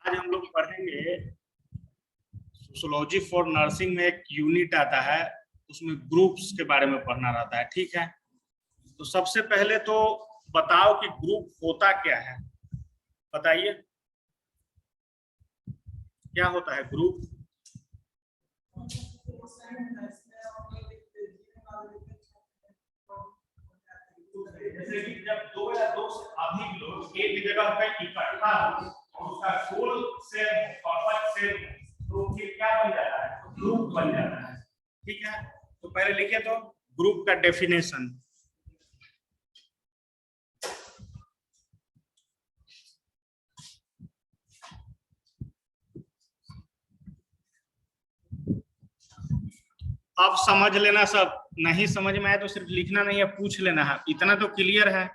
आज हम लोग पढ़ेंगे सोशियोलॉजी फॉर नर्सिंग में एक यूनिट आता है, उसमें ग्रुप्स के बारे में पढ़ना रहता है। ठीक है, तो सबसे पहले तो बताओ कि ग्रुप होता क्या है, बताइए क्या होता है ग्रुप। जैसे कि जब दो या दो से अधिक लोग एक जगह पे इकट्ठा हो और उसका गोल सेम पर्पस सेम, तो फिर क्या बन जाता है, ग्रुप बन जाता है। ठीक है, तो पहले लिखिए तो ग्रुप का डेफिनेशन। अब समझ लेना, सब नहीं समझ में आए तो सिर्फ लिखना नहीं है, पूछ लेना है, इतना तो क्लियर है।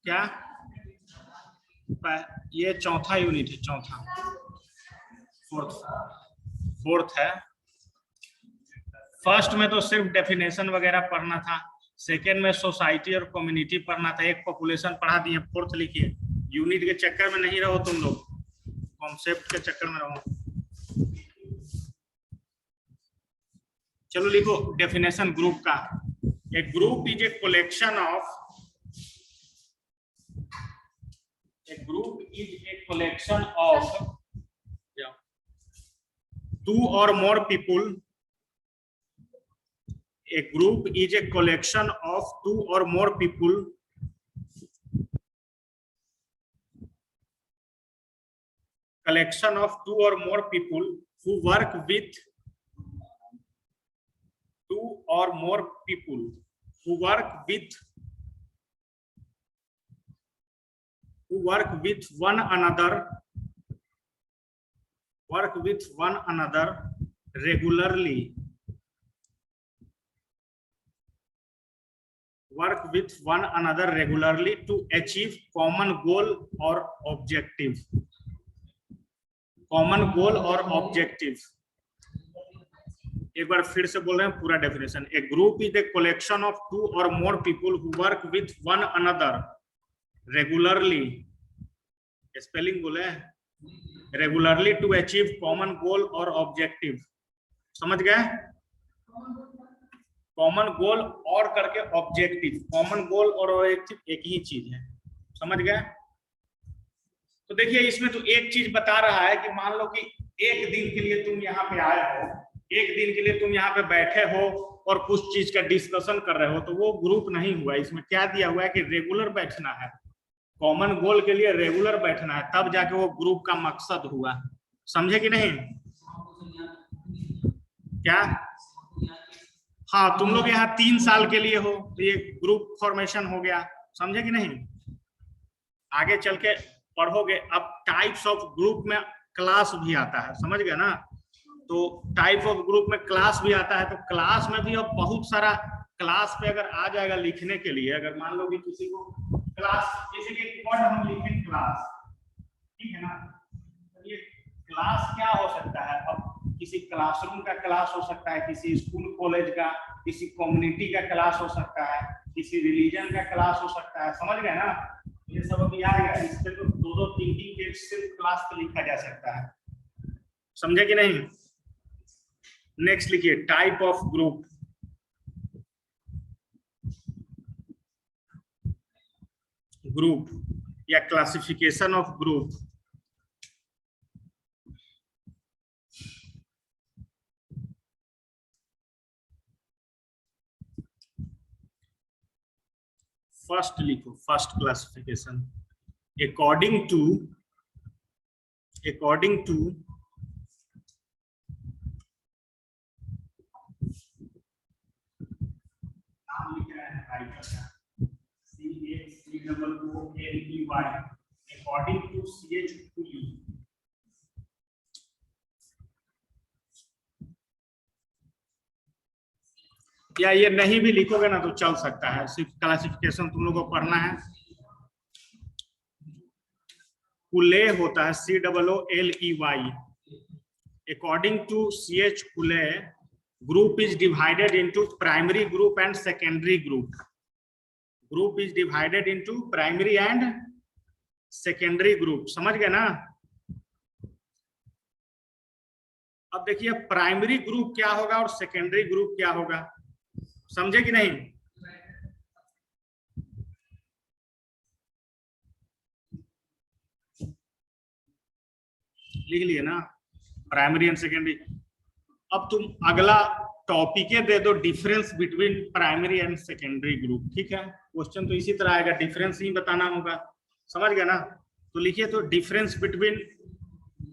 क्या ये चौथा यूनिट है, चौथा फोर्थ है। फर्स्ट में तो सिर्फ डेफिनेशन वगैरह पढ़ना था, सेकेंड में सोसाइटी और कम्युनिटी पढ़ना था, एक पॉपुलेशन पढ़ा दिए। फोर्थ लिखिए, यूनिट के चक्कर में नहीं रहो तुम लोग, कॉन्सेप्ट के चक्कर में रहो। चलो लिखो डेफिनेशन ग्रुप का। A group is a collection of two or more people. A group is a collection of two or more people who work with one another regularly to achieve common goal or objective. एक बार फिर से बोल रहे हैं पूरा definition. A group is a collection of two or more people who work with one another regularly, spelling बोले, regularly to achieve common goal और objective. समझ गए? कॉमन गोल और करके ऑब्जेक्टिव, कॉमन गोल और ऑब्जेक्टिव एक ही चीज है। समझ गए? तो देखिए इसमें तो एक चीज बता रहा है कि मान लो कि एक दिन के लिए तुम यहाँ पे आए हो, एक दिन के लिए तुम यहाँ पे बैठे हो और कुछ चीज का डिस्कशन कर रहे हो, तो वो ग्रुप नहीं हुआ। इसमें क्या दिया हुआ है कि रेगुलर बैठना है, कॉमन गोल के लिए रेगुलर बैठना है, तब जाके वो ग्रुप का मकसद हुआ। समझे कि नहीं? क्या? हाँ, तुम लोग यहाँ 3 साल के लिए हो तो ये ग्रुप फॉर्मेशन हो गया। समझे कि नहीं? आगे चल के पढ़ोगे। अब टाइप्स ऑफ ग्रुप में क्लास भी आता है, समझ गए ना? तो टाइप ऑफ ग्रुप में क्लास भी आता है, तो क्लास में भी अब बहुत सारा क्लास पे अगर आ जाएगा लिखने के लिए, अगर मान लो कि किसी को क्लास, जैसे कि वर्ड हम लिखें क्लास, ठीक है ना? तो ये क्लास क्या हो सकता है? अब किसी क्लासरूम का क्लास हो सकता है, किसी स्कूल कॉलेज का, किसी कम्युनिटी का क्लास हो सकता है, किसी रिलीजन का क्लास हो सकता है। समझ गए ना? ये सब अभी आ गया। इस पे तो 2-3 के सिर्फ क्लास पे लिखा जा सकता है। समझे कि नहीं? नेक्स्ट लिखिए टाइप ऑफ ग्रुप। ग्रुप या क्लासिफिकेशन ऑफ ग्रुप। फर्स्ट लिखो, first classification according to according to CHQU। या ये नहीं भी लिखोगे ना तो चल सकता है, सिर्फ क्लासिफिकेशन तुम लोगों को पढ़ना है। कुले होता है COOLEY, अकॉर्डिंग टू CH कुले Group is divided into primary group and secondary group. Group is divided into primary and secondary group. समझ गए ना? अब देखिए प्राइमरी ग्रुप क्या होगा और सेकेंडरी ग्रुप क्या होगा, समझे कि नहीं? लिख लिए ना प्राइमरी एंड सेकेंडरी। अब तुम अगला टॉपिक दे दो, difference between primary and secondary group. ठीक है, क्वेश्चन तो इसी तरह आएगा, डिफरेंस ही बताना होगा, समझ गया ना? तो लिखिए तो difference between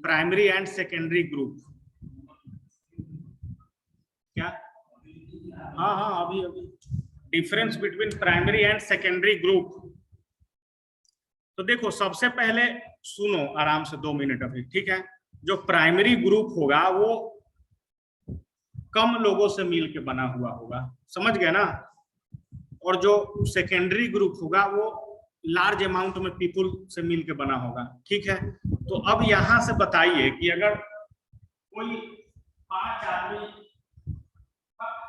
primary and secondary group क्या? हाँ हाँ अभी अभी difference between primary and secondary group. तो देखो सबसे पहले सुनो आराम से 2 मिनट अभी, ठीक है? जो प्राइमरी ग्रुप होगा वो कम लोगों से मिल के बना हुआ होगा, समझ गए ना? और जो सेकेंडरी ग्रुप होगा वो लार्ज अमाउंट में पीपल से मिल के बना होगा, ठीक है? तो अब यहां से बताइए कि अगर कोई 5 आदमी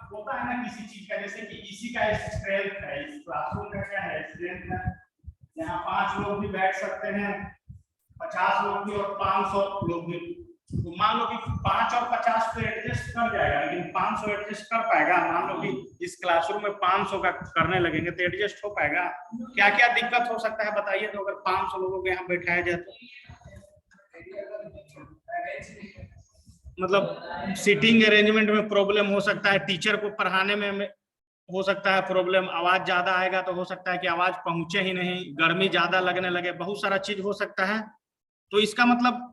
होता है ना किसी चीज का, जैसे कि इसी का स्ट्रेंथ है, इस क्लासरूम का क्या है, स्ट्रेंथ है, यहाँ 5 लोग भी बैठ सकते हैं, 50 लोग भी और 500 लोग भी। तो मान लो कि 5 और 50 तो एडजस्ट कर जाएगा, लेकिन 500 एडजस्ट कर पाएगा? मान लो कि इस क्लासरूम में 500 का करने लगेंगे तो एडजस्ट हो पाएगा? क्या क्या दिक्कत हो सकता है बताइए? तो अगर 500 लोगों को यहाँ बैठाया जाए तो मतलब सीटिंग अरेंजमेंट में प्रॉब्लम हो सकता है, टीचर को पढ़ाने में हो सकता है प्रॉब्लम, आवाज ज्यादा आएगा तो हो सकता है कि आवाज पहुंचे ही नहीं, गर्मी ज्यादा लगने लगे, बहुत सारा चीज हो सकता है। तो इसका मतलब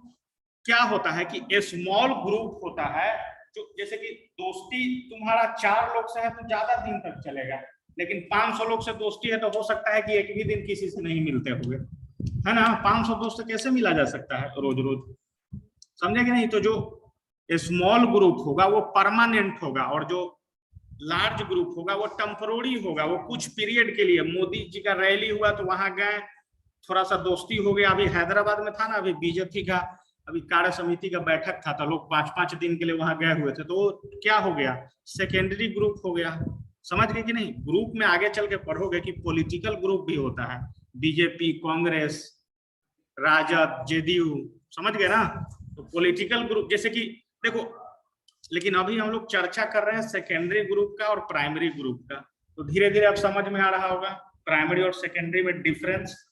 क्या होता है कि ए स्मॉल ग्रुप होता है, जो जैसे कि दोस्ती तुम्हारा 4 लोग से है तो ज्यादा दिन तक चलेगा, लेकिन 500 लोग से दोस्ती है तो हो सकता है कि एक भी दिन किसी से नहीं मिलते होंगे, है ना? 500 दोस्त कैसे मिला जा सकता है रोज रोज, समझे कि नहीं? तो जो स्मॉल ग्रुप होगा वो परमानेंट होगा, और जो लार्ज ग्रुप होगा वो टेम्पररी होगा, वो कुछ पीरियड के लिए। मोदी जी का रैली हुआ तो वहां गए, थोड़ा सा दोस्ती हो गया। अभी हैदराबाद में था ना, अभी बीजेपी का अभी कार्य समिति का बैठक था, तो लोग 5-5 दिन के लिए वहां गए हुए थे, तो क्या हो गया, सेकेंडरी ग्रुप हो गया, समझ गए कि नहीं? ग्रुप में आगे चल के पढ़ोगे कि पॉलिटिकल ग्रुप भी होता है, बीजेपी, कांग्रेस, राजद, जेडीयू, समझ गए ना? तो पॉलिटिकल ग्रुप जैसे कि देखो, लेकिन अभी हम लोग चर्चा कर रहे हैं सेकेंडरी ग्रुप का और प्राइमरी ग्रुप का, तो धीरे धीरे अब समझ में आ रहा होगा प्राइमरी और सेकेंडरी में डिफरेंस।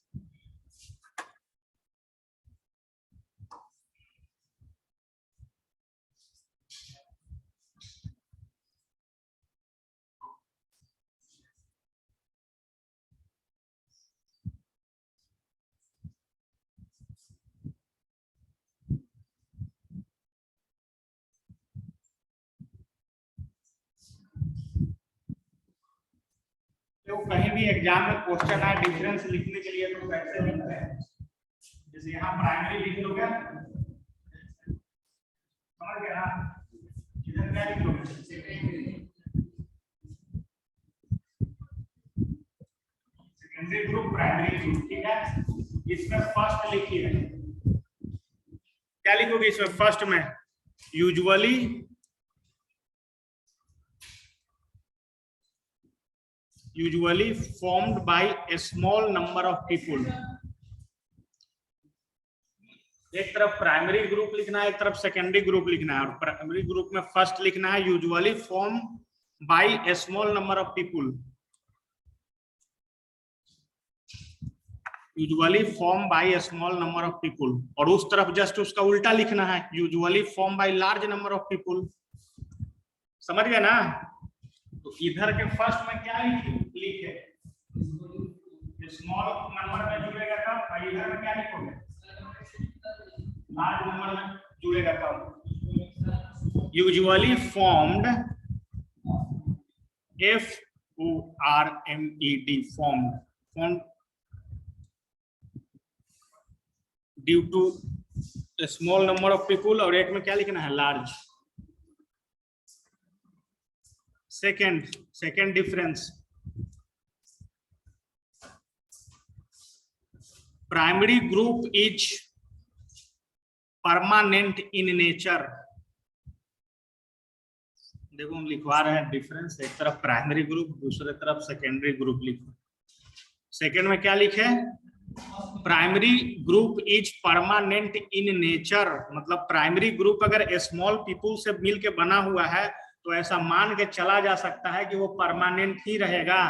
तो कहीं भी एग्जाम में क्वेश्चन आए डिफरेंस लिखने के लिए तो कैसे लिखते हैं? जैसे यहाँ प्राइमरी लिख लोगे, समझ गए ना? इधर क्या लिख लोगे? सेकेंडरी ग्रुप, प्राइमरी ग्रुप, ठीक है? इसमें फर्स्ट लिखिए, क्या लिखोगे इसमें फर्स्ट में? usually formed by a small number of people। एक तरफ प्राइमरी ग्रुप लिखना है, एक तरफ सेकेंडरी ग्रुप लिखना है, और प्राइमरी ग्रुप में फर्स्ट लिखना है usually form by A small number of people, usually form by A small number of people. और उस तरफ जस्ट उसका उल्टा लिखना है, usually form by large number of people, समझ गए ना? तो इधर के फर्स्ट में क्या लिखे, स्मॉल नंबर में जुड़ेगा तब, और इधर में क्या लिखोगे, लार्ज नंबर में जुड़ेगा तब। Usually formed, FORMED, formed due to small number of people, और एक में क्या लिखना है, large. Second difference, primary group is permanent in nature, देखो हम लिखवा रहे हैं डिफरेंस, एक तरफ प्राइमरी ग्रुप, दूसरे तरफ सेकेंडरी ग्रुप लिखो। सेकेंड में क्या लिखे? Primary group is permanent in nature, मतलब प्राइमरी ग्रुप अगर स्मॉल पीपुल से मिलके बना हुआ है तो ऐसा मान के चला जा सकता है कि वो परमानेंट ही रहेगा।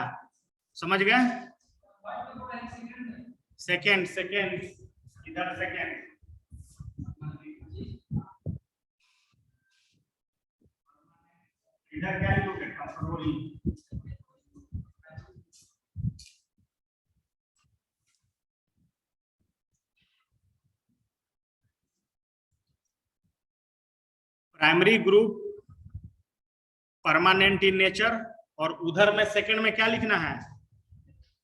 समझ गए? सेकेंड सेकेंड इधर सेकेंड, इधर क्या लिखोगे? कंट्रोली। Primary group permanent in nature, और उधर में सेकंड में क्या लिखना है?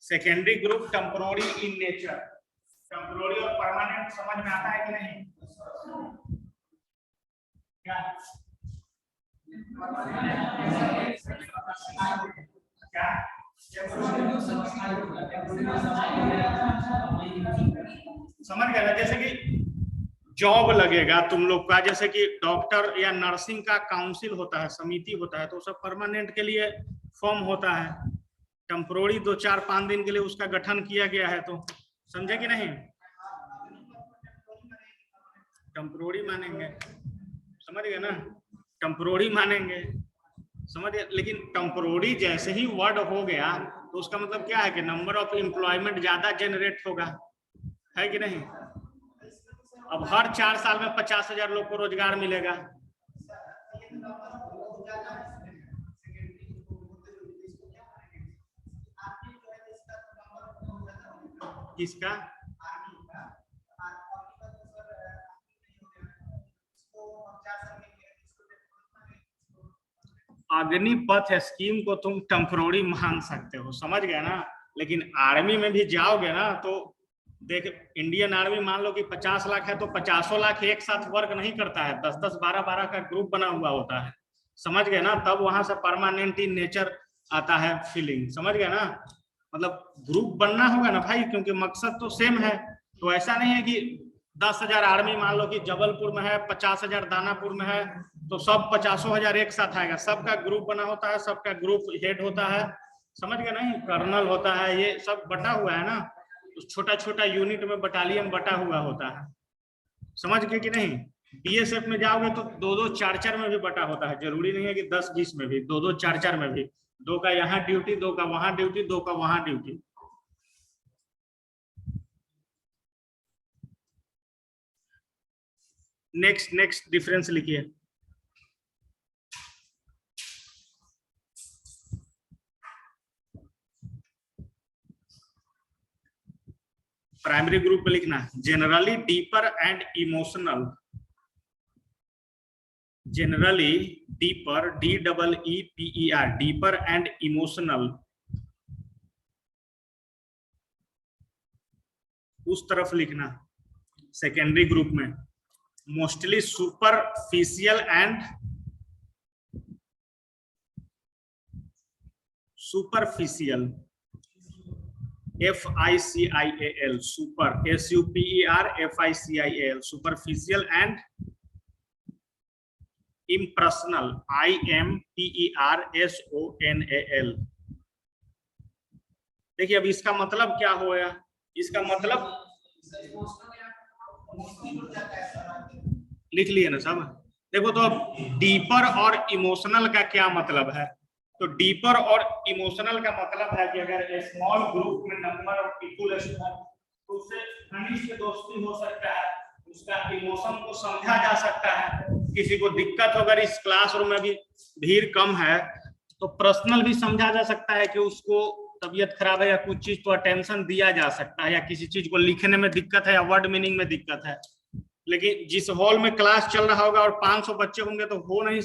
Secondary group temporary in nature. Temporary और परमानेंट समझ में आता है कि नहीं? क्या क्या समझ गए ना? जैसे कि जॉब लगेगा तुम लोग का, जैसे कि डॉक्टर या नर्सिंग का काउंसिल होता है, समिति होता है, तो सब परमानेंट के लिए फॉर्म होता है। टेम्पोररी 2-4-5 दिन के लिए उसका गठन किया गया है, तो समझे कि नहीं? टेम्पोररी मानेंगे, समझ गए ना? टेम्पोररी मानेंगे, समझ गए? लेकिन टेम्पोररी जैसे ही वर्ड हो गया तो उसका मतलब क्या है कि नंबर ऑफ एम्प्लॉयमेंट ज्यादा जनरेट होगा, है कि नहीं? अब हर 4 साल में 50,000 लोग को रोजगार मिलेगा। किसका? अग्निपथ स्कीम को तुम टेम्पोररी मान सकते हो, समझ गए ना? लेकिन आर्मी में भी जाओगे ना तो देख, इंडियन आर्मी मान लो कि 50 लाख है तो 50 लाख एक साथ वर्क नहीं करता है, 10-10, 12-12 का ग्रुप बना हुआ होता है, समझ गए ना? तब वहां से परमानेंट इन नेचर आता है फीलिंग, समझ गए ना? मतलब ग्रुप बनना होगा ना भाई, क्योंकि मकसद तो सेम है। तो ऐसा नहीं है कि 10,000 आर्मी मान लो कि जबलपुर में है, 50,000 दानापुर में है, तो सब 50,000 एक साथ आएगा। सबका ग्रुप बना होता है, सबका ग्रुप हेड होता है, समझ गए नहीं? कर्नल होता है, ये सब बटा हुआ है ना, छोटा छोटा यूनिट में बटालियन बटा हुआ होता है, समझ गए कि नहीं? बीएसएफ में जाओगे तो 2-2, 4-4 में भी बटा होता है, जरूरी नहीं है कि 10-20 में भी, 2-2, 4-4 में भी, 2 का यहाँ ड्यूटी, 2 का वहां ड्यूटी, 2 का वहां ड्यूटी। नेक्स्ट नेक्स्ट डिफरेंस लिखिए। प्राइमरी ग्रुप में लिखना generally deeper and emotional, generally deeper, DEEPER, deeper and emotional, उस तरफ लिखना। सेकेंडरी ग्रुप में mostly superficial and superficial, FICIAL, super, SUPER, FICIAL, superficial and impersonal, IMPERSONAL। देखिए अब इसका मतलब क्या होगा? इसका मतलब लिख लिए ना सब? देखो तो अब डीपर और इमोशनल का क्या मतलब है? तो डीपर और इमोशनल का मतलब है कि अगर स्मॉल ग्रुप में नंबर ऑफ पीपल स्मॉल, तो उससे घनिष्ठ दोस्ती हो सकता है, उसका इमोशन को समझा जा सकता है। किसी को दिक्कत हो, अगर इस क्लासरूम में भी भीड़ कम है तो पर्सनल भी समझा जा सकता है कि उसको तबीयत खराब है या कुछ चीज तो अटेंशन दिया जा सकता है, या किसी चीज को लिखने में दिक्कत है या वर्ड मीनिंग में दिक्कत है। लेकिन जिस हॉल में क्लास चल रहा होगा और 500 बच्चे होंगे तो हो नहीं,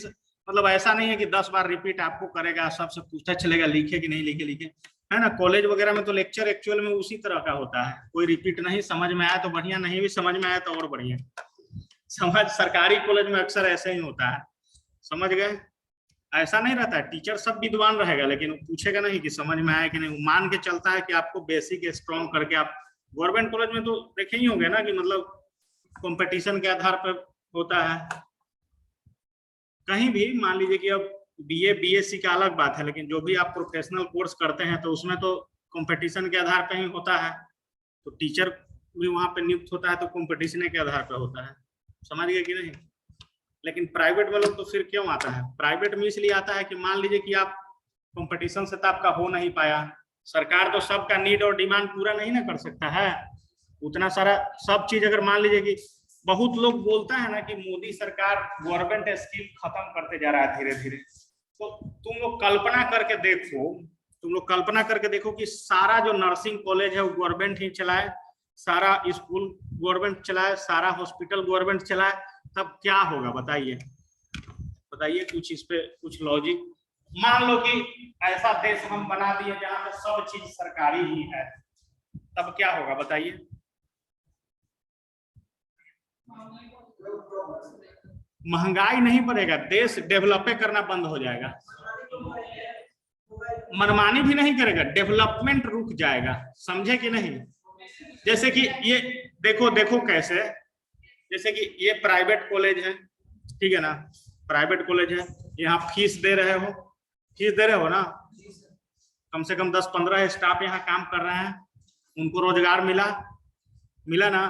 मतलब ऐसा नहीं है कि 10 बार रिपीट आपको करेगा, सबसे पूछता चलेगा लिखे कि नहीं लिखे, लिखे, है ना? कॉलेज वगैरह में तो लेक्चर एक्चुअल में उसी तरह का होता है, कोई रिपीट नहीं, समझ में आया तो बढ़िया, नहीं भी समझ में आया तो और बढ़िया। समझ, सरकारी कॉलेज में अक्सर ऐसे ही होता है, समझ गए? ऐसा नहीं रहता है, टीचर सब विद्वान रहेगा लेकिन पूछेगा नहीं कि समझ में आया कि नहीं, मान के चलता है कि आपको बेसिक स्ट्रॉन्ग करके आप। गवर्नमेंट कॉलेज में तो देखे ही होंगे ना कि मतलब कंपटीशन के आधार पर होता है। कहीं भी मान लीजिए कि अब बीए बीएससी का अलग बात है, लेकिन जो भी आप प्रोफेशनल कोर्स करते हैं तो उसमें तो कंपटीशन के आधार पर ही होता है। तो टीचर भी वहां पे नियुक्त होता है तो कंपटीशन के आधार पर होता है, समझ गए कि नहीं। लेकिन प्राइवेट में लोग तो फिर क्यों आता है, प्राइवेट में इसलिए आता है कि मान लीजिए कि आप कंपटीशन से तो आपका हो नहीं पाया, सरकार तो सबका नीड और डिमांड पूरा नहीं ना कर सकता है, उतना सारा सब चीज। अगर मान लीजिए कि बहुत लोग बोलता है ना कि मोदी सरकार गवर्नमेंट स्कीम खत्म करते जा रहा है धीरे धीरे, तो तुम लोग कल्पना करके देखो कि सारा जो नर्सिंग कॉलेज है वो गवर्नमेंट ही चलाए, सारा स्कूल गवर्नमेंट चलाए, सारा हॉस्पिटल गवर्नमेंट चलाए, तब क्या होगा बताइए। कुछ इस पे कुछ लॉजिक। मान लो कि ऐसा देश हम बना दिए जहां पे सब चीज सरकारी ही है, तब क्या होगा बताइए। महंगाई नहीं बढ़ेगा, देश डेवलप करना बंद हो जाएगा, मनमानी भी नहीं करेगा, डेवलपमेंट रुक जाएगा, समझे कि नहीं। जैसे कि ये देखो कैसे, जैसे कि ये प्राइवेट कॉलेज है, ठीक है ना, प्राइवेट कॉलेज है, यहाँ फीस दे रहे हो ना, कम से कम 10-15 स्टाफ यहाँ काम कर रहे हैं, उनको रोजगार मिला ना,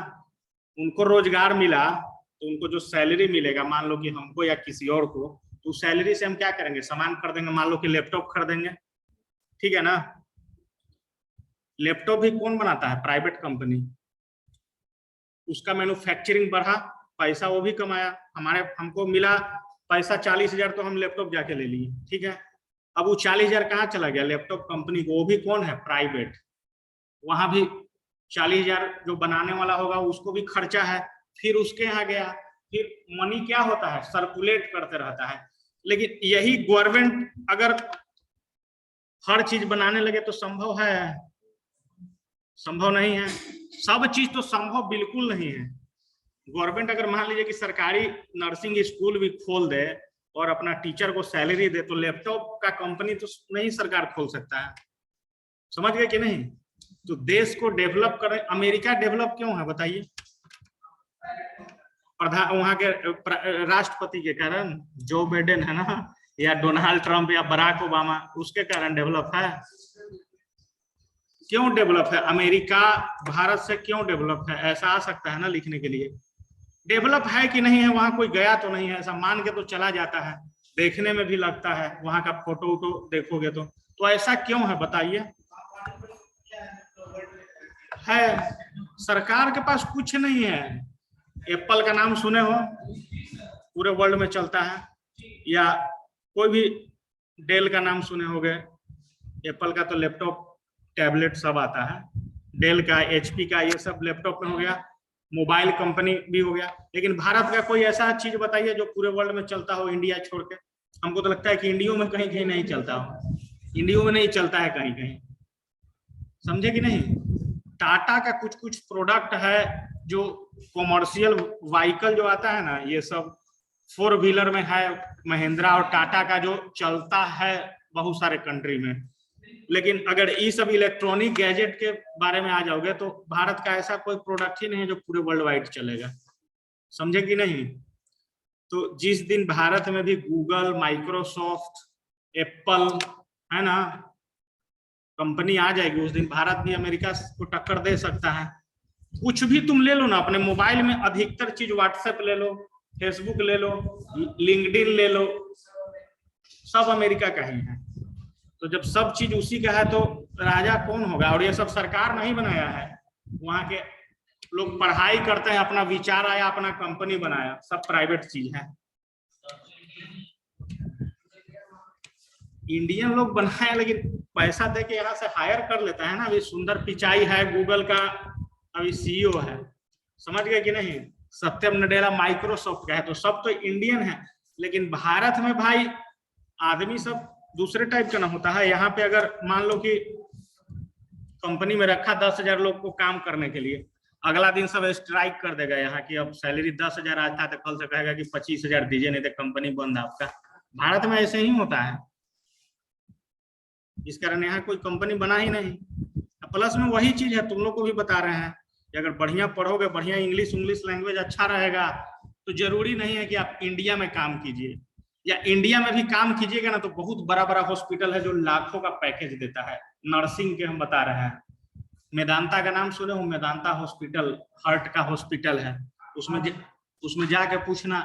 उनको रोजगार मिला तो उनको जो सैलरी मिलेगा, मान लो कि हमको या किसी और को, तो सैलरी से हम क्या करेंगे, सामान खरीदेंगे, मान लो कि लैपटॉप खरीदेंगे, ठीक है ना। लैपटॉप भी कौन बनाता है, प्राइवेट कंपनी, उसका मैन्युफैक्चरिंग बढ़ा, पैसा वो भी कमाया, हमको मिला पैसा 40,000, तो हम लैपटॉप जाके ले लिए, ठीक है। अब वो 40,000 कहाँ चला गया, लैपटॉप कंपनी को, वो भी कौन है, प्राइवेट, वहां भी 40,000 जो बनाने वाला होगा उसको भी खर्चा है, फिर उसके यहाँ गया, फिर मनी क्या होता है, सर्कुलेट करते रहता है। लेकिन यही गवर्नमेंट अगर हर चीज बनाने लगे तो संभव है, संभव नहीं है, सब चीज तो संभव बिल्कुल नहीं है। गवर्नमेंट अगर मान लीजिए कि सरकारी नर्सिंग स्कूल भी खोल दे और अपना टीचर को सैलरी दे, तो लैपटॉप का कंपनी तो नहीं सरकार खोल सकता है, समझ गए कि नहीं। तो देश को डेवलप करें, अमेरिका डेवलप क्यों है बताइए, वहां के राष्ट्रपति के कारण, जो बाइडेन है ना, या डोनाल्ड ट्रंप या बराक ओबामा, उसके कारण डेवलप है। क्यों डेवलप है अमेरिका भारत से, क्यों डेवलप है, ऐसा आ सकता है ना लिखने के लिए। डेवलप है कि नहीं है, वहां कोई गया तो नहीं है, ऐसा मान के तो चला जाता है, देखने में भी लगता है, वहां का फोटो वोटो देखोगे तो ऐसा क्यों है बताइए। है, सरकार के पास कुछ नहीं है। एप्पल का नाम सुने हो, पूरे वर्ल्ड में चलता है, या कोई भी डेल का नाम सुने होंगे, एप्पल का तो लैपटॉप टैबलेट सब आता है, डेल का, एचपी का, ये सब लैपटॉप में हो गया, मोबाइल कंपनी भी हो गया। लेकिन भारत का कोई ऐसा चीज बताइए जो पूरे वर्ल्ड में चलता हो, इंडिया छोड़ के। हमको तो लगता है कि इंडिया में कहीं कहीं नहीं चलता हो, इंडिया में नहीं चलता है कहीं कहीं, समझे कि नहीं। टाटा का कुछ कुछ प्रोडक्ट है जो कॉमर्शियल व्हीकल जो आता है ना, ये सब 4 व्हीलर में है, महिंद्रा और टाटा का जो चलता है बहुत सारे कंट्री में। लेकिन अगर ये सब इलेक्ट्रॉनिक गैजेट के बारे में आ जाओगे तो भारत का ऐसा कोई प्रोडक्ट ही नहीं है जो पूरे वर्ल्ड वाइड चलेगा, समझे कि नहीं। तो जिस दिन भारत में भी गूगल, माइक्रोसॉफ्ट, एप्पल, है ना, कंपनी आ जाएगी, उस दिन भारत भी अमेरिका को टक्कर दे सकता है। कुछ भी तुम ले लो ना, अपने मोबाइल में अधिकतर चीज, व्हाट्सएप ले लो, फेसबुक ले लो, लिंक्डइन ले लो, सब अमेरिका का ही है। तो जब सब चीज उसी का है तो राजा कौन होगा। और ये सब सरकार नहीं बनाया है, वहां के लोग पढ़ाई करते हैं, अपना विचार आया, अपना कंपनी बनाया, सब प्राइवेट चीज है। इंडियन लोग बनाए, लेकिन पैसा दे के यहाँ से हायर कर लेता है ना। अभी सुंदर पिचाई है गूगल का, अभी सीईओ है, समझ गए कि नहीं। सत्यम नडेला माइक्रोसॉफ्ट का है, तो सब तो इंडियन है। लेकिन भारत में भाई आदमी सब दूसरे टाइप का ना होता है। यहाँ पे अगर मान लो कि कंपनी में रखा 10,000 लोग को काम करने के लिए, अगला दिन सब स्ट्राइक कर देगा यहाँ की, अब सैलरी 10,000 आता है तो कल से कहेगा कि 25,000 दीजिए, नहीं तो कंपनी बंद है आपका। भारत में ऐसे ही होता है, इस कारण यहाँ कोई कंपनी बना ही नहीं। प्लस में वही चीज है, तुम लोग को भी बता रहे हैं कि अगर बढ़िया पढ़ोगे, बढ़िया इंग्लिश लैंग्वेज अच्छा रहेगा, तो जरूरी नहीं है कि आप इंडिया में काम कीजिए। या इंडिया में भी काम कीजिएगा ना तो बहुत बड़ा बड़ा हॉस्पिटल है जो लाखों का पैकेज देता है नर्सिंग के, हम बता रहे हैं। मेदांता का नाम सुने हो? मेदांता हॉस्पिटल हार्ट का हॉस्पिटल है, उसमें जाके पूछना,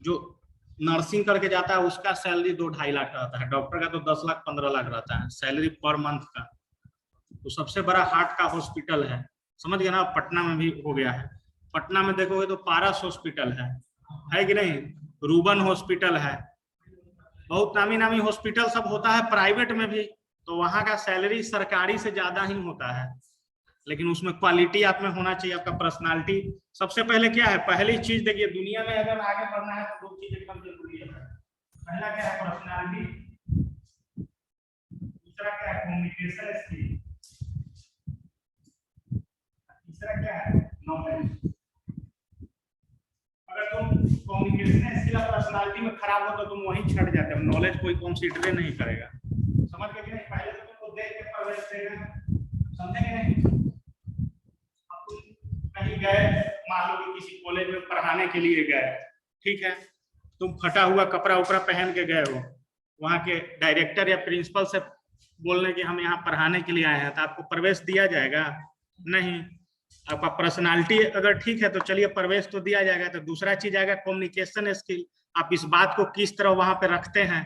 जो नर्सिंग करके जाता है उसका सैलरी 2-2.5 लाख रहता है, डॉक्टर का तो 10 लाख 15 लाख रहता है सैलरी पर मंथ का। तो सबसे बड़ा हार्ट का हॉस्पिटल है, समझ गए ना। पटना में भी हो गया है, पटना में देखोगे तो पारस हॉस्पिटल है कि नहीं, रूबन हॉस्पिटल है, बहुत नामी नामी हॉस्पिटल सब होता है प्राइवेट में भी। तो वहां का सैलरी सरकारी से ज्यादा ही होता है, लेकिन उसमें क्वालिटी आप में होना चाहिए, आपका पर्सनालिटी। सबसे पहले क्या है, पहली चीज देखिए, दुनिया में अगर आगे बढ़ना है तो 2 चीज एकदम जरूरी है। पहला क्या है, पर्सनालिटी, दूसरा क्या है, कम्युनिकेशन स्किल, तीसरा क्या है, नॉलेज। अगर तुम कम्युनिकेशन स्किल और पर्सनालिटी में खराब हो तो तुम वहीं छट जाते हो, नॉलेज कोई कंसीडर नहीं करेगा। समझ गए कि नहीं? पहले तो तुमको देख के प्रवेश देगा, समझे कि नहीं? कहीं गए, मान लो कि किसी कॉलेज में पढ़ाने के लिए गए, ठीक है, तुम फटा हुआ कपड़ा उपड़ा पहन के गए हो, वहां के डायरेक्टर या प्रिंसिपल से बोलने कि हम यहाँ पढ़ाने के लिए आए हैं, तो आपको प्रवेश दिया जाएगा? नहीं। आपका पर्सनालिटी अगर ठीक है तो चलिए प्रवेश तो दिया जाएगा। तो दूसरा चीज आएगा कम्युनिकेशन स्किल, आप इस बात को किस तरह वहां पे रखते हैं,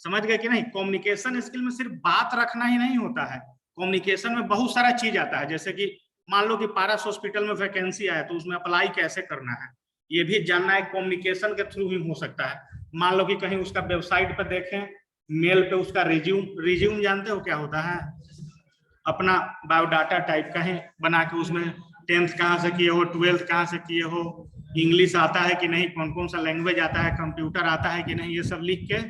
समझ गए कि नहीं? कम्युनिकेशन स्किल में सिर्फ बात रखना ही नहीं होता है, कम्युनिकेशन में बहुत सारा चीज आता है। जैसे कि मान लो कि पारस हॉस्पिटल में वैकेंसी आया तो उसमें अप्लाई कैसे करना है, ये भी जानना है, कम्युनिकेशन के थ्रू ही हो सकता है। मान लो कि कहीं उसका वेबसाइट पर देखें, मेल पे उसका रिज्यूम जानते हो क्या होता है? अपना बायोडाटा टाइप का है बना के, उसमें 10th कहाँ से किए हो, 12th कहाँ से किए हो, इंग्लिश आता है कि नहीं, कौन कौन सा लैंग्वेज आता है, कंप्यूटर आता है कि नहीं, ये सब लिख के,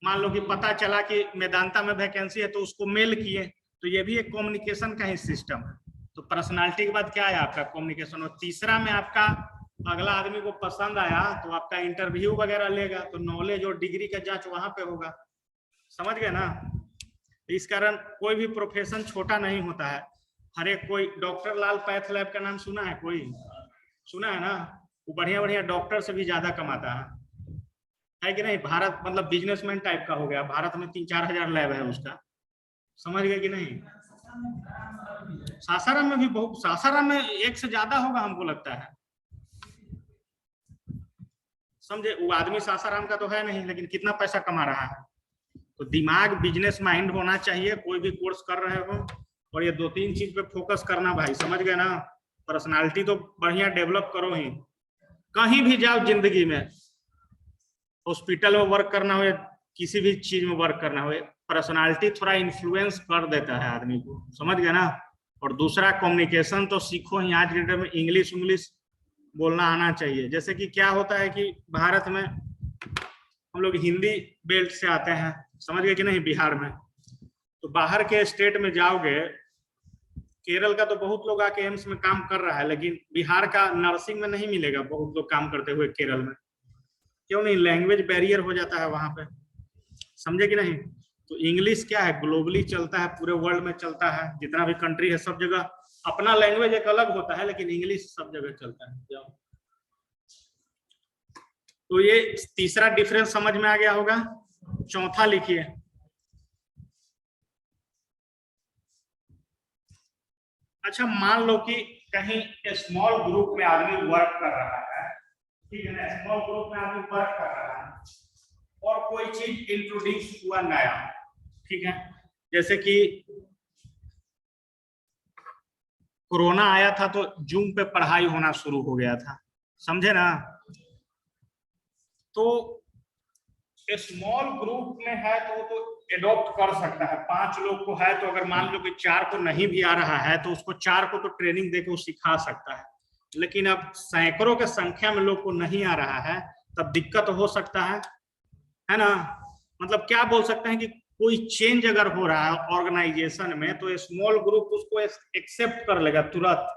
मान लो कि पता चला कि मेदांता में वैकेंसी है तो उसको मेल किए, तो ये भी एक कम्युनिकेशन का ही सिस्टम है। तो पर्सनालिटी के बाद क्या है आपका कम्युनिकेशन। और तीसरा में आपका अगला आदमी को पसंद आया तो आपका इंटरव्यू वगैरह लेगा, तो नॉलेज और डिग्री का जांच वहां पे होगा, समझ गए ना। इस कारण कोई भी प्रोफेशन छोटा नहीं होता है। हर एक, कोई डॉक्टर लाल पैथ लैब का नाम सुना है? कोई सुना है ना? वो बढ़िया बढ़िया डॉक्टर से भी ज्यादा कमाता है कि नहीं? भारत मतलब बिजनेसमैन टाइप का हो गया, भारत में 3-4 हजार लैब है उसका, समझ गए कि नहीं? सासाराम में भी बहुत, सासाराम में 1 से ज्यादा होगा हमको लगता है, समझे? वो आदमी सासाराम का तो है नहीं, लेकिन कितना पैसा कमा रहा है। तो दिमाग, बिजनेस माइंड होना चाहिए, कोई भी कोर्स कर रहे हो, और ये 2-3 चीज पे फोकस करना भाई, समझ गए ना। पर्सनालिटी तो बढ़िया डेवलप करो ही, कहीं भी जाओ जिंदगी में, हॉस्पिटल में वर्क करना हो या किसी भी चीज में वर्क करना हो, पर्सनालिटी थोड़ा इन्फ्लुएंस कर देता है आदमी को, समझ गए ना। और दूसरा, कम्युनिकेशन तो सीखो ही, आज के डेट में इंग्लिश बोलना आना चाहिए। जैसे कि क्या होता है कि भारत में हम लोग हिंदी बेल्ट से आते हैं, समझ गए कि नहीं, बिहार में। तो बाहर के स्टेट में जाओगे, केरल का तो बहुत लोग आके एम्स में काम कर रहा है, लेकिन बिहार का नर्सिंग में नहीं मिलेगा बहुत लोग काम करते हुए केरल में। क्यों नहीं? लैंग्वेज बैरियर हो जाता है वहां पे, समझे कि नहीं। तो इंग्लिश क्या है, ग्लोबली चलता है, पूरे वर्ल्ड में चलता है, जितना भी कंट्री है सब जगह अपना लैंग्वेज एक अलग होता है, लेकिन इंग्लिश सब जगह चलता है। तो ये तीसरा डिफरेंस समझ में आ गया होगा। चौथा लिखिए, अच्छा मान लो कि कहीं स्मॉल ग्रुप में आदमी वर्क कर रहा है, ठीक है ना, स्मॉल ग्रुप में आदमी वर्क कर रहा है और कोई चीज इंट्रोड्यूस हुआ नया, ठीक है, जैसे कि कोरोना आया था तो जूम पे पढ़ाई होना शुरू हो गया था, समझे ना। तो स्मॉल ग्रुप में है तो वो तो एडॉप्ट कर सकता है, 5 लोग को है तो अगर मान लो कि 4 को नहीं भी आ रहा है तो उसको 4 को तो ट्रेनिंग देके वो सिखा सकता है। लेकिन अब सैकड़ों के संख्या में लोग को नहीं आ रहा है, तब दिक्कत हो सकता है ना। मतलब क्या बोल सकते हैं कि कोई चेंज अगर हो रहा है ऑर्गेनाइजेशन में तो स्मॉल ग्रुप उसको एक्सेप्ट कर लेगा तुरंत,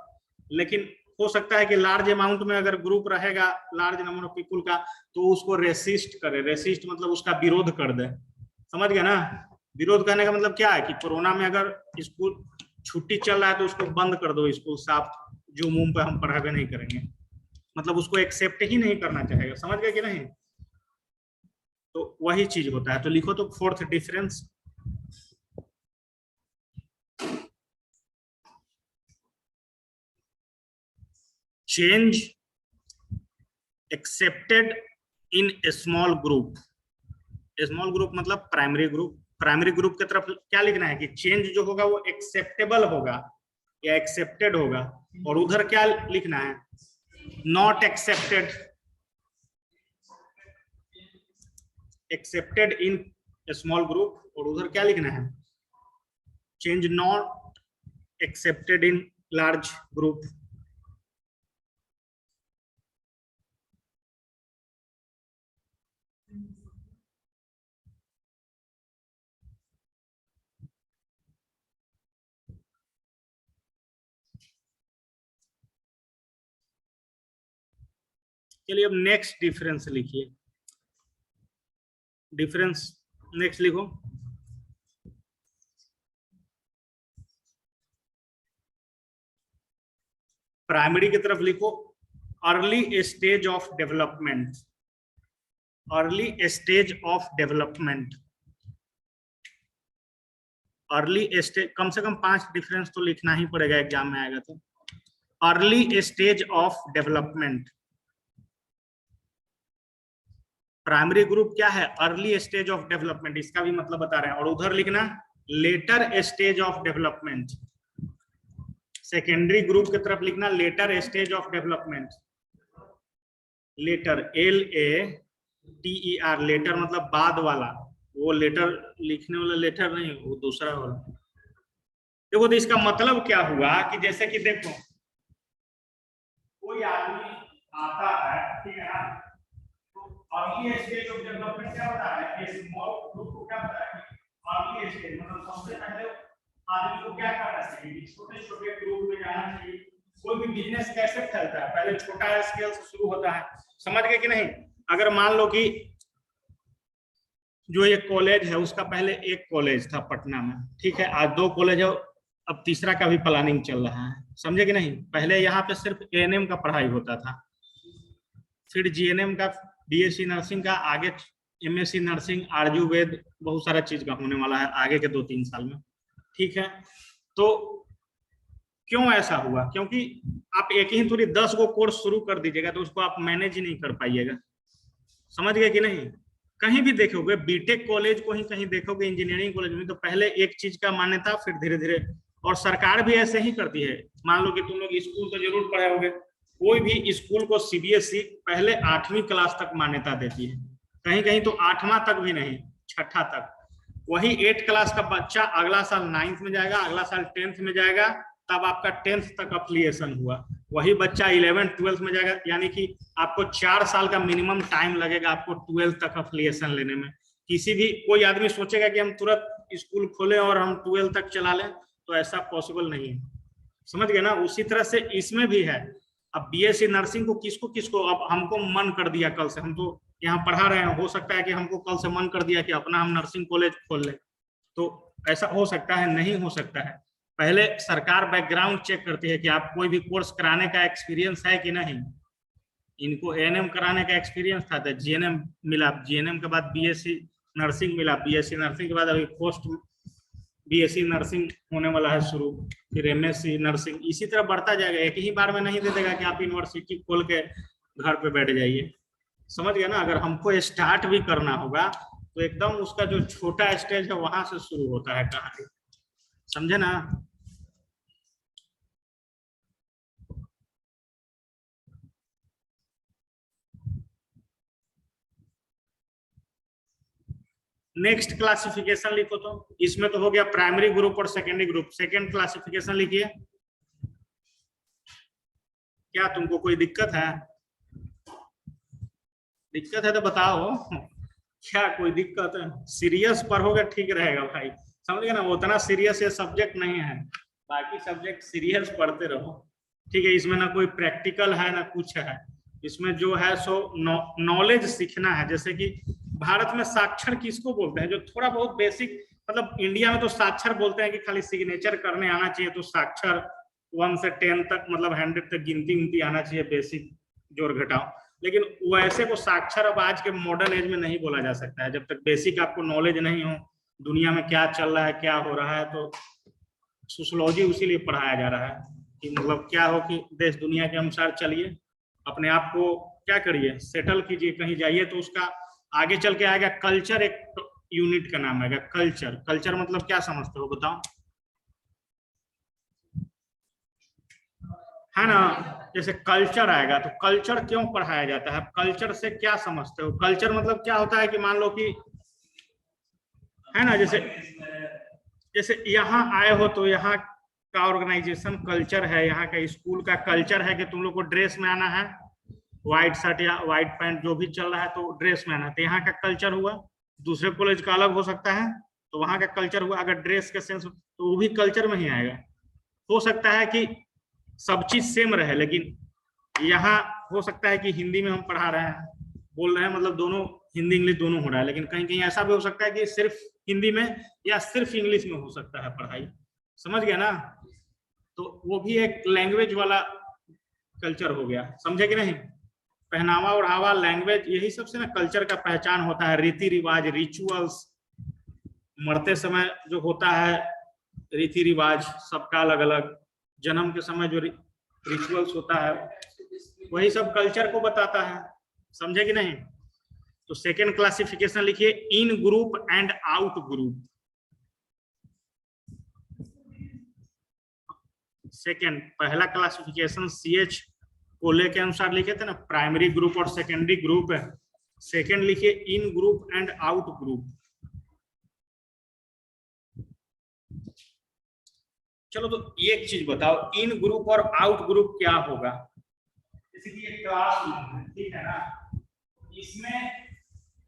लेकिन हो सकता है कि लार्ज अमाउंट में अगर ग्रुप रहेगा, लार्ज नंबर ऑफ पीपुल का, तो उसको रेसिस्ट करे। रेसिस्ट मतलब उसका विरोध कर दे, समझ गए ना। विरोध करने का मतलब क्या है कि कोरोना में अगर स्कूल छुट्टी चल रहा है तो उसको बंद कर दो, स्कूल साफ, जूम पे हम पढ़ावे नहीं करेंगे, मतलब उसको एक्सेप्ट ही नहीं करना चाहेगा, समझ गए कि नहीं। तो वही चीज होता है। तो लिखो तो fourth difference, change accepted in small group. Small group मतलब प्राइमरी ग्रुप। प्राइमरी ग्रुप की तरफ क्या लिखना है कि चेंज जो होगा वो एक्सेप्टेबल होगा या एक्सेप्टेड होगा, और उधर क्या लिखना है, not accepted, accepted in small group, और उधर क्या लिखना है, change not accepted in large group. चलिए अब नेक्स्ट डिफरेंस लिखिए। डिफरेंस नेक्स्ट लिखो, प्राइमरी की तरफ लिखो early stage of development. Early stage of development, early stage, कम से कम 5 डिफरेंस तो लिखना ही पड़ेगा एग्जाम में आएगा तो। Early stage of development, primary group क्या है, अर्ली स्टेज ऑफ डेवलपमेंट, इसका भी मतलब बता रहे हैं। और उधर लिखना later stage of development. Secondary group की तरफ लिखना later stage of development. Later LATER, later मतलब बाद वाला, वो लेटर लिखने वाला लेटर नहीं, वो दूसरा वाला। देखो तो इसका मतलब क्या हुआ कि जैसे कि देखो कोई आदमी आता है, ठीक है ना, तो अर्ली स्टेज ऑफ डेवलपमेंट क्या बता रहा है, स्मॉल ग्रुप को क्या बता रहा है, अर्ली स्टेज मतलब सबसे पहले आदमी को क्या करना चाहिए, छोटे छोटे ग्रुप में जाना चाहिए। कोई भी बिजनेस कैसे फैलता है, पहले छोटा स्केल से शुरू होता है, समझ गए कि नहीं। अगर मान लो कि जो एक कॉलेज है उसका पहले एक कॉलेज था पटना में, ठीक है, आज 2 कॉलेज है, अब तीसरा का भी प्लानिंग चल रहा है, समझे कि नहीं। पहले यहाँ पे सिर्फ ANM का पढ़ाई होता था, फिर GNM का, BSc नर्सिंग का, आगे MSc नर्सिंग, आयुर्वेद, बहुत सारा चीज का होने वाला है आगे के 2-3 साल में, ठीक है। तो क्यों ऐसा हुआ, क्योंकि आप एक ही थोड़ी 10 गो कोर्स शुरू कर दीजिएगा तो उसको आप मैनेज ही नहीं कर पाइएगा, समझ गए कि नहीं। कहीं भी देखोगे बीटेक कॉलेज को ही कहीं देखोगे, इंजीनियरिंग कॉलेज में, तो पहले एक चीज का मान्यता, फिर धीरे धीरे, और सरकार भी ऐसे ही करती है। मान लो कि तुम लोग स्कूल तो जरूर पढ़े होंगे, कोई भी स्कूल को CBSE पहले 8वीं क्लास तक मान्यता देती है, कहीं कहीं तो 8वां तक भी नहीं, 6ठा तक। वही 8 क्लास का बच्चा अगला साल 9th में जाएगा, अगला साल 10th में जाएगा, तब आपका 10th तक अफिलिएशन हुआ। वही बच्चा 11th 12th में जाएगा, यानी कि आपको 4 साल का मिनिमम टाइम लगेगा आपको 12th तक अफिलिएशन लेने में। किसी भी कोई आदमी सोचेगा कि हम तुरंत स्कूल खोले और हम 12th तक चला लें, तो ऐसा पॉसिबल नहीं है, समझ गए ना। उसी तरह से इसमें भी है। अब BSc नर्सिंग को किसको किसको अब हमको मन कर दिया, कल से हम तो यहाँ पढ़ा रहे हैं, हो सकता है कि हमको कल से मन कर दिया कि अपना हम नर्सिंग कॉलेज खोल लें, तो ऐसा हो सकता है, नहीं हो सकता है। पहले सरकार बैकग्राउंड चेक करती है कि आप कोई भी कोर्स कराने का एक्सपीरियंस है कि नहीं। इनको ANM कराने का एक्सपीरियंस था तो GNM मिला, GNM के बाद BSc नर्सिंग मिला, BSc नर्सिंग के बाद अभी पोस्ट BSc नर्सिंग होने वाला है शुरू, फिर MSc नर्सिंग, इसी तरह बढ़ता जाएगा। एक ही बार में नहीं दे देगा कि आप यूनिवर्सिटी खोल के घर पे बैठ जाइए, समझ गया ना। अगर हमको स्टार्ट भी करना होगा तो एकदम उसका जो छोटा स्टेज है वहां से शुरू होता है कहानी, समझे ना। नेक्स्ट क्लासिफिकेशन लिखो तो, इसमें तो हो गया प्राइमरी ग्रुप और सेकेंडरी ग्रुप। सेकेंड क्लासिफिकेशन लिखिए। क्या तुमको कोई दिक्कत है, दिक्कत है तो बताओ, क्या कोई दिक्कत है। सीरियस पढ़ोगे ठीक रहेगा भाई, समझ गए ना, उतना सीरियस ये सब्जेक्ट नहीं है, बाकी सब्जेक्ट सीरियस पढ़ते रहो, ठीक है। इसमें ना कोई प्रैक्टिकल है ना कुछ है, इसमें जो है सो नॉलेज सीखना है। जैसे कि भारत में साक्षर किसको बोलते हैं, जो थोड़ा बहुत बेसिक, मतलब इंडिया में तो साक्षर बोलते हैं कि खाली सिग्नेचर करने आना चाहिए, तो साक्षर 1 से 10 तक मतलब 100 तक गिनती उनती आना चाहिए, बेसिक जोड़ घटाओ। लेकिन वैसे को साक्षर अब आज के मॉडर्न एज में नहीं बोला जा सकता है जब तक बेसिक आपको नॉलेज नहीं हो दुनिया में क्या चल रहा है क्या हो रहा है। तो सोशियोलॉजी उसीलिए पढ़ाया जा रहा है कि मतलब क्या हो कि देश दुनिया के अनुसार चलिए, अपने आप को क्या करिए, सेटल कीजिए, कहीं जाइए तो उसका आगे चल के आएगा कल्चर। एक यूनिट का नाम आएगा कल्चर। कल्चर मतलब क्या समझते हो बताओ, है ना? जैसे कल्चर आएगा तो कल्चर क्यों पढ़ाया जाता है, कल्चर से क्या समझते हो? कल्चर मतलब क्या होता है कि मान लो कि, है ना, जैसे जैसे यहाँ आए हो तो यहाँ का ऑर्गेनाइजेशन कल्चर है, यहाँ का स्कूल का कल्चर है कि तुम लोग को ड्रेस में आना है, व्हाइट शर्ट या व्हाइट पैंट जो भी चल रहा है तो ड्रेस में आना है। तो यहाँ का कल्चर हुआ। दूसरे कॉलेज का अलग हो सकता है तो वहां का कल्चर हुआ। अगर ड्रेस के सेंस तो वो भी कल्चर में ही आएगा। हो सकता है कि सब चीज सेम रहे, लेकिन यहाँ हो सकता है कि हिंदी में हम पढ़ा रहे हैं, बोल रहे हैं, मतलब दोनों हिंदी इंग्लिश दोनों हो रहा है, लेकिन कहीं कहीं ऐसा भी हो सकता है कि सिर्फ हिंदी में या सिर्फ इंग्लिश में हो सकता है पढ़ाई। समझ गया ना? तो वो भी एक लैंग्वेज वाला कल्चर हो गया, समझे कि नहीं? पहनावा ओढ़ावा, लैंग्वेज, यही सबसे ना कल्चर का पहचान होता है। रीति रिवाज, रिचुअल्स, मरते समय जो होता है रीति रिवाज सबका अलग अलग, जन्म के समय जो रिचुअल्स होता है वही सब कल्चर को बताता है। समझे कि नहीं? तो सेकेंड क्लासिफिकेशन लिखिए, in group and out group. Second, पहला क्लासिफिकेशन CH कोले के अनुसार लिखे थे ना, प्राइमरी ग्रुप और सेकेंडरी ग्रुप है। सेकेंड लिखिए, in group and out group. चलो तो एक चीज बताओ, इन ग्रुप और आउट ग्रुप क्या होगा? जैसे कि ये क्लास है, ठीक है ना, इसमें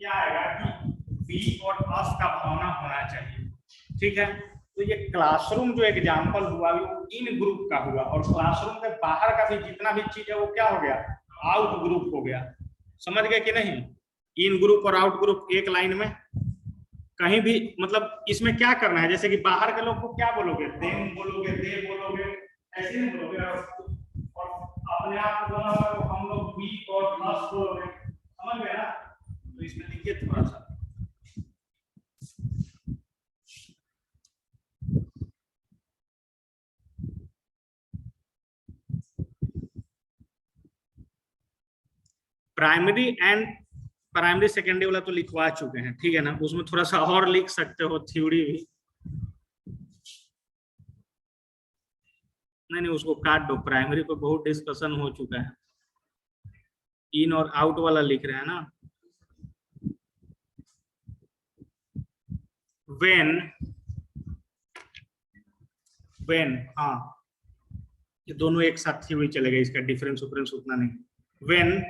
क्या आएगा कि वी और अस का भावना होना चाहिए, ठीक है? तो ये क्लासरूम जो एग्जाम्पल हुआ वो इन ग्रुप का हुआ, और क्लासरूम के बाहर का भी जितना भी चीज है वो क्या हो गया? आउट ग्रुप हो गया। समझ गए कि नहीं? इन ग्रुप और आउट ग्रुप एक लाइन में कहीं भी, मतलब इसमें क्या करना है, जैसे कि बाहर के लोग को क्या बोलोगे? देम बोलोगे, दे बोलोगे, ऐसे नहीं बोलोगे। और अपने आप को बोलना होगा तो हम लोग वी और अस बोलोगे। समझ गए ना? तो इसमें लिखिए थोड़ा सा, प्राइमरी एंड प्राइमरी सेकेंडरी वाला तो लिखवा चुके हैं, ठीक है ना? उसमें थोड़ा सा और लिख सकते हो, थ्योरी भी। नहीं उसको काट दो, प्राइमरी पे बहुत डिस्कशन हो चुका है। इन और आउट वाला लिख रहे हैं ना। व्हेन, हाँ, ये दोनों एक साथ थ्योरी चलेगा, इसका डिफरेंस उफरेंस उतना नहीं। When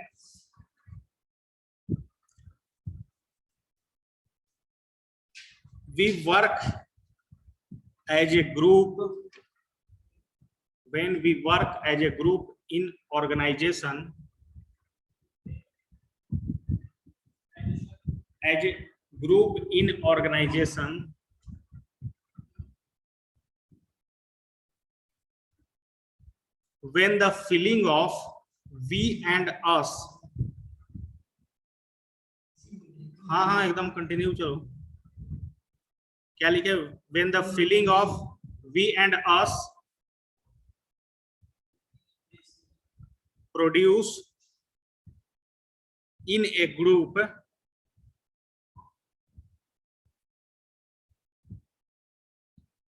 we work as a group, when we work as a group in organization, as a group in organization, when the feeling of we and us, हाँ हाँ एकदम कंटिन्यू चलो। क्या लिखे? when the feeling of we and us produce in a group,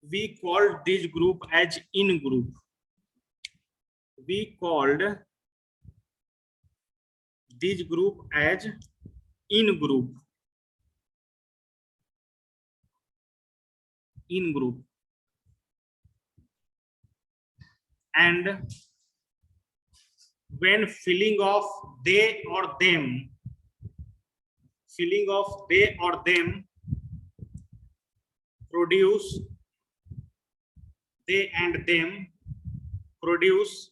we called this group as in group. We called this group as in group. In group. And when feeling of they or them, feeling of they or them produce, they and them produce,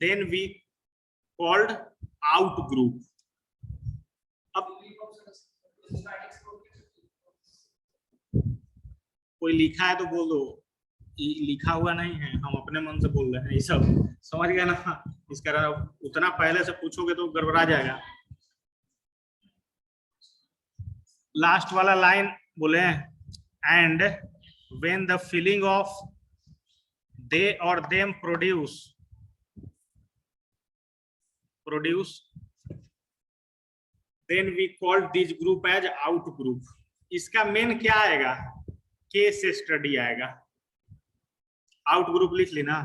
then we called out group. अब कोई लिखा है तो बोल दो, लिखा हुआ नहीं है, हम अपने मन से बोल रहे हैं ये सब। समझ गया ना? इस कारण उतना पहले से पूछोगे तो गड़बड़ा जाएगा। लास्ट वाला लाइन बोले, and when the feeling of they or them produce then we call this group as out group. इसका मेन क्या आएगा, केस स्टडी आएगा। आउट ग्रुप लिख लेना,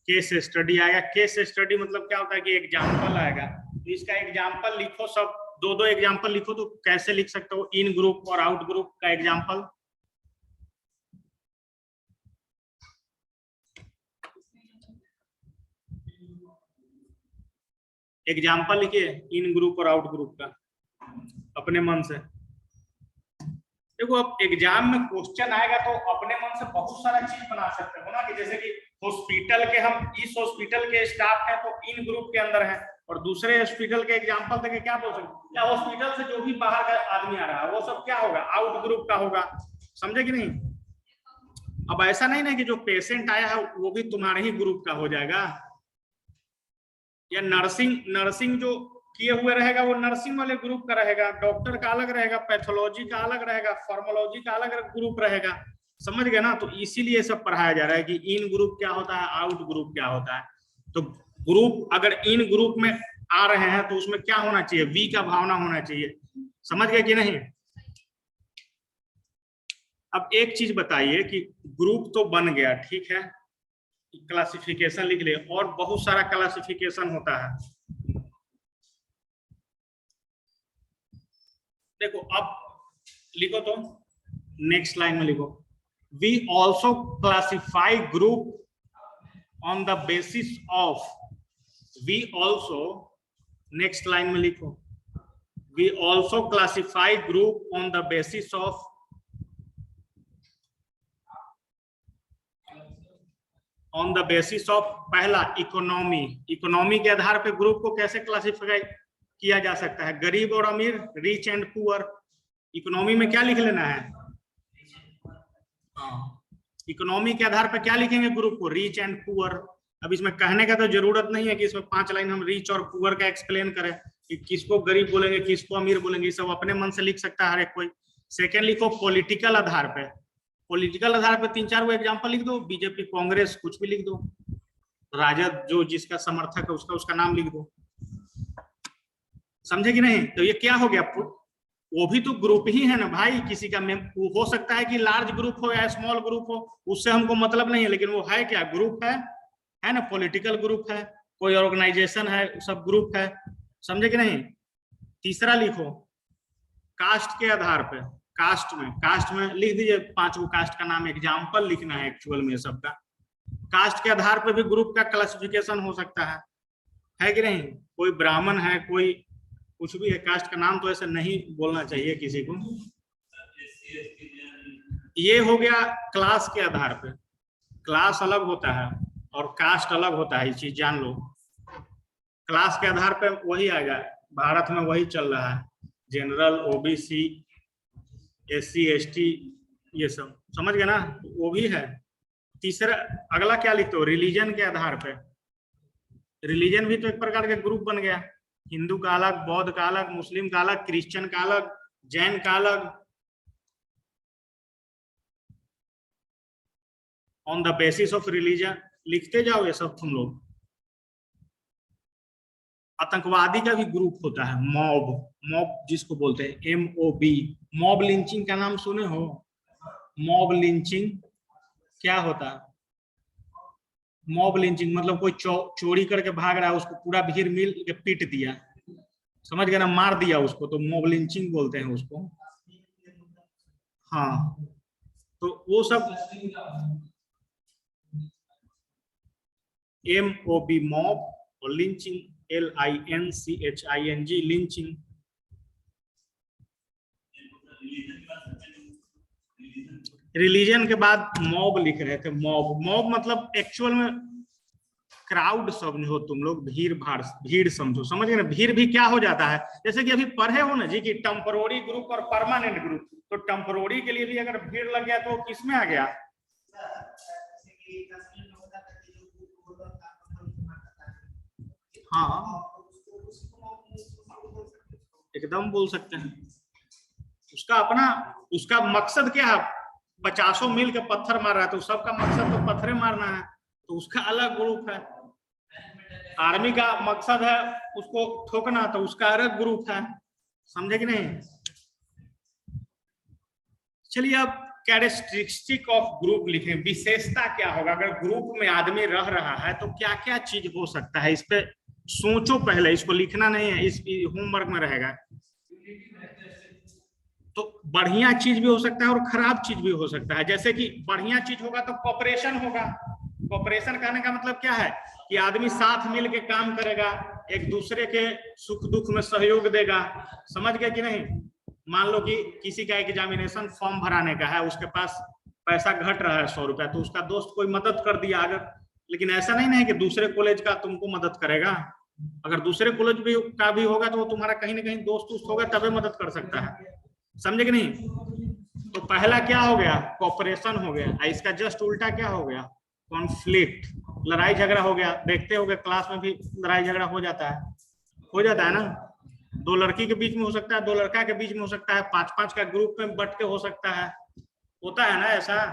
केस स्टडी आएगा। केस स्टडी मतलब क्या होता है कि एग्जाम्पल आएगा, तो इसका एग्जाम्पल लिखो, सब दो दो एग्जाम्पल लिखो। तो कैसे लिख सकते हो, इन ग्रुप और आउट ग्रुप का एग्जाम्पल। एग्जाम्पल लिखिए इन ग्रुप और आउट ग्रुप का अपने मन से। देखो अब एग्जाम में क्वेश्चन आएगा तो अपने मन से बहुत सारा चीज बना सकते हो ना, कि जैसे कि हॉस्पिटल के, हम इस हॉस्पिटल के स्टाफ हैं तो इन ग्रुप के अंदर है, और दूसरे हॉस्पिटल के एग्जाम्पल देके क्या बोल सकते, या हॉस्पिटल से जो भी बाहर का आदमी आ रहा है वो सब क्या होगा, आउट ग्रुप का होगा। समझे कि नहीं? अब ऐसा नहीं ना कि जो पेशेंट आया है वो भी तुम्हारे ही ग्रुप का हो जाएगा, या नर्सिंग जो किए हुए रहेगा वो नर्सिंग वाले ग्रुप का रहेगा, डॉक्टर का अलग रहेगा, पैथोलॉजी का अलग रहेगा, फार्मोलॉजी का अलग ग्रुप रहेगा। समझ गए ना? तो इसीलिए सब पढ़ाया जा रहा है कि इन ग्रुप क्या होता है, आउट ग्रुप क्या होता है। तो ग्रुप अगर इन ग्रुप में आ रहे हैं तो उसमें क्या होना चाहिए, वी का भावना होना चाहिए। समझ गए कि नहीं? अब एक चीज बताइए कि ग्रुप तो बन गया, ठीक है, क्लासिफिकेशन लिख ले, और बहुत सारा क्लासिफिकेशन होता है। देखो अब लिखो, तो नेक्स्ट लाइन में लिखो, we also classify group on the basis of, we also, next line में लिखो, we also classify group on the basis of, on the basis of, पहला इकोनॉमी, इकोनॉमी के आधार पे ग्रुप को कैसे क्लासिफाई किया जा सकता है, गरीब और अमीर, रिच एंड पुअर। इकोनॉमी में क्या लिख लेना है, इकोनॉमी के आधार पर क्या लिखेंगे ग्रुप को, रिच एंड पुअर। अब इसमें कहने का तो जरूरत नहीं है कि इसमें 5 लाइन हम रिच और पुअर का एक्सप्लेन करें कि किसको गरीब बोलेंगे, किसको अमीर बोलेंगे, सब अपने मन से लिख सकता है हर एक कोई। सेकेंड लिखो पॉलिटिकल आधार पे, पॉलिटिकल आधार पे 3-4 वो एग्जाम्पल लिख दो, बीजेपी, कांग्रेस, कुछ भी लिख दो, राजद जो जिसका समर्थक है उसका नाम लिख दो। समझे कि नहीं? तो ये क्या हो गया, वो भी तो ग्रुप ही है ना भाई, किसी का हो सकता है कि लार्ज ग्रुप हो या स्मॉल ग्रुप हो, उससे हमको मतलब नहीं है, लेकिन वो है क्या, ग्रुप है ना, पॉलिटिकल ग्रुप है, कोई ऑर्गेनाइजेशन है, सब ग्रुप है। समझे कि नहीं? तीसरा लिखो कास्ट के आधार पे, कास्ट में लिख दीजिए 5 कास्ट का नाम, एग्जाम्पल लिखना है एक्चुअल में सबका। कास्ट के आधार पे भी ग्रुप का क्लासिफिकेशन हो सकता है कि नहीं? कोई ब्राह्मण है, कोई कुछ भी है, कास्ट का नाम तो ऐसे नहीं बोलना चाहिए किसी को। ये हो गया क्लास के आधार पे, क्लास अलग होता है और कास्ट अलग होता है, ये चीज जान लो। क्लास के आधार पे वही आएगा, भारत में वही चल रहा है, जनरल, ओबीसी, एससी, एसटी, ये सब। समझ गए ना? वो भी है। तीसरा अगला क्या लिखते हो, रिलीजन के आधार पे। रिलीजन भी तो एक प्रकार के ग्रुप बन गया, हिंदू का अलग, बौद्ध का अलग, मुस्लिम का अलग, क्रिश्चियन का अलग, जैन का अलग। On the basis of religion लिखते जाओ ये सब तुम लोग। आतंकवादी का भी ग्रुप होता है, मॉब जिसको बोलते हैं, MOB। मॉब लिंचिंग का नाम सुने हो? मॉब लिंचिंग क्या होता है? मॉब लिंचिंग मतलब कोई चोरी करके भाग रहा है, उसको पूरा भीड़ मिल के पीट दिया, समझ गए ना, मार दिया उसको, तो मॉब लिंचिंग बोलते हैं उसको। हाँ, तो वो सब MOB मॉब, और लिंचिंग LINCHING लिंचिंग। रिलीजन के बाद मॉब लिख रहे थे, मॉब मतलब एक्चुअल में क्राउड समझो तुम लोग, भीड़ समझो। समझ गए ना? भीड़ भी क्या हो जाता है, जैसे कि अभी पढ़े हो ना जी कि टेम्पररी ग्रुप और परमानेंट ग्रुप। तो टेम्पररी के लिए भी अगर भीड़ लग गया तो किस में आ गया, हाँ एकदम बोल सकते हैं। उसका अपना, उसका मकसद क्या है, 50 मील के पत्थर मार रहा है तो सबका मकसद तो पत्थरे मारना है, तो उसका अलग ग्रुप है। आर्मी का मकसद है उसको ठोकना, तो उसका अलग ग्रुप है। समझे कि नहीं? चलिए अब कैरेक्टरिस्टिक ऑफ ग्रुप लिखें। विशेषता क्या होगा अगर ग्रुप में आदमी रह रहा है तो क्या क्या चीज हो सकता है, इस पे सोचो पहले, इसको लिखना नहीं है, इस होमवर्क में रहेगा। तो बढ़िया चीज भी हो सकता है और खराब चीज भी हो सकता है। जैसे कि बढ़िया चीज होगा तो कॉपरेशन होगा। कॉपरेशन कहने का मतलब क्या है कि आदमी साथ मिल के काम करेगा, एक दूसरे के सुख दुख में सहयोग देगा। समझ गए कि नहीं? मान लो कि किसी का एग्जामिनेशन फॉर्म भराने का है, उसके पास पैसा घट रहा है 100 रुपया, तो उसका दोस्त कोई मदद कर दिया अगर, लेकिन ऐसा नहीं है कि दूसरे कॉलेज का तुमको मदद करेगा। अगर दूसरे कॉलेज भी का भी होगा तो वो तुम्हारा कहीं ना कहीं दोस्त होगा तभी मदद कर सकता है। समझे कि नहीं? तो पहला क्या हो गया? कॉपरेशन हो गया। इसका जस्ट उल्टा क्या हो गया? कॉन्फ्लिक्ट, लड़ाई झगड़ा हो गया। देखते होगे क्लास में भी लड़ाई झगड़ा हो जाता है ना। दो लड़की के बीच में हो सकता है, दो लड़का के बीच में हो सकता है, 5-5 का ग्रुप में बट के हो सकता है, होता है ना ऐसा।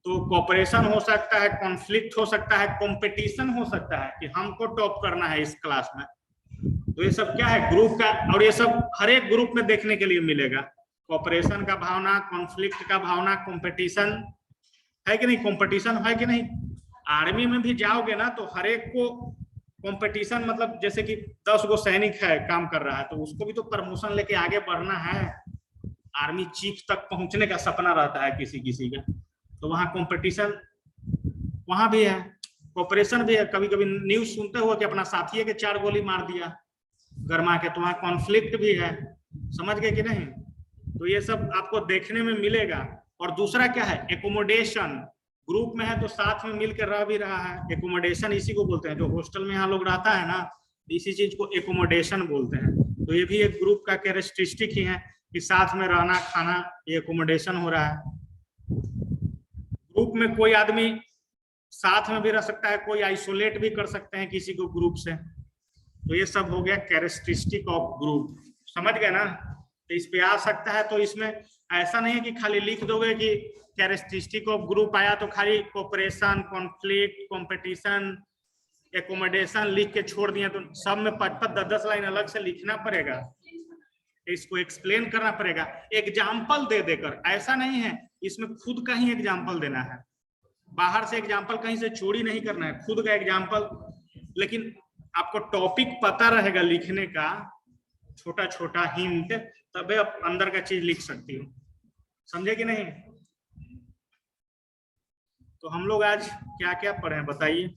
तो कॉपरेशन हो सकता है, कॉन्फ्लिक्ट हो सकता है, कंपटीशन हो सकता है कि हमको टॉप करना है इस क्लास में। तो ये सब क्या है? ग्रुप का, और ये सब हर एक ग्रुप में देखने के लिए मिलेगा। कॉपरेशन का भावना, कॉन्फ्लिक्ट का भावना, कंपटीशन है कि नहीं? कंपटीशन है कि नहीं? आर्मी में भी जाओगे ना तो हर एक को कंपटीशन, मतलब जैसे कि 10 गो सैनिक है काम कर रहा है तो उसको भी तो प्रमोशन लेके आगे बढ़ना है। आर्मी चीफ तक पहुंचने का सपना रहता है किसी किसी का, तो वहां कंपटीशन वहां भी है, कॉपरेशन भी है। कभी कभी न्यूज सुनते हुए कि अपना साथी के 4 गोली मार दिया गरमा के, तो वहां कॉन्फ्लिक्ट भी है। समझ गए कि नहीं? तो ये सब आपको देखने में मिलेगा। और दूसरा क्या है? एकोमोडेशन। ग्रुप में है तो साथ में मिलकर रह भी रहा है, एकोमोडेशन इसी को बोलते हैं। जो हॉस्टल में यहाँ लोग रहता है ना, इसी चीज को एकोमोडेशन बोलते हैं। तो ये भी एक ग्रुप का कैरेक्टरिस्टिक ही है कि साथ में रहना, खाना, ये एकोमोडेशन हो रहा है। ग्रुप में कोई आदमी साथ में भी रह सकता है, कोई आइसोलेट भी कर सकते हैं किसी को ग्रुप से। तो ये सब हो गया कैरेक्टरिस्टिक ऑफ ग्रुप। समझ गए ना? तो इस पे आ सकता है। तो इसमें ऐसा नहीं है कि खाली लिख दोगे कि कैरेक्टरिस्टिक ऑफ ग्रुप आया तो खाली कोऑपरेशन, कॉन्फ्लिक्ट, कंपटीशन, एकोमोडेशन लिख के छोड़ दिया, तो सब में 5-5, 10-10 लाइन अलग से लिखना पड़ेगा, इसको एक्सप्लेन करना पड़ेगा एग्जाम्पल दे देकर। ऐसा नहीं है, इसमें खुद का ही एग्जाम्पल देना है, बाहर से एग्जाम्पल कहीं से चोरी नहीं करना है, खुद का एग्जाम्पल। लेकिन आपको टॉपिक पता रहेगा लिखने का, छोटा छोटा हिंट, तबे आप अंदर का चीज लिख सकती हो। समझे कि नहीं? तो हम लोग आज क्या क्या पढ़े हैं बताइए?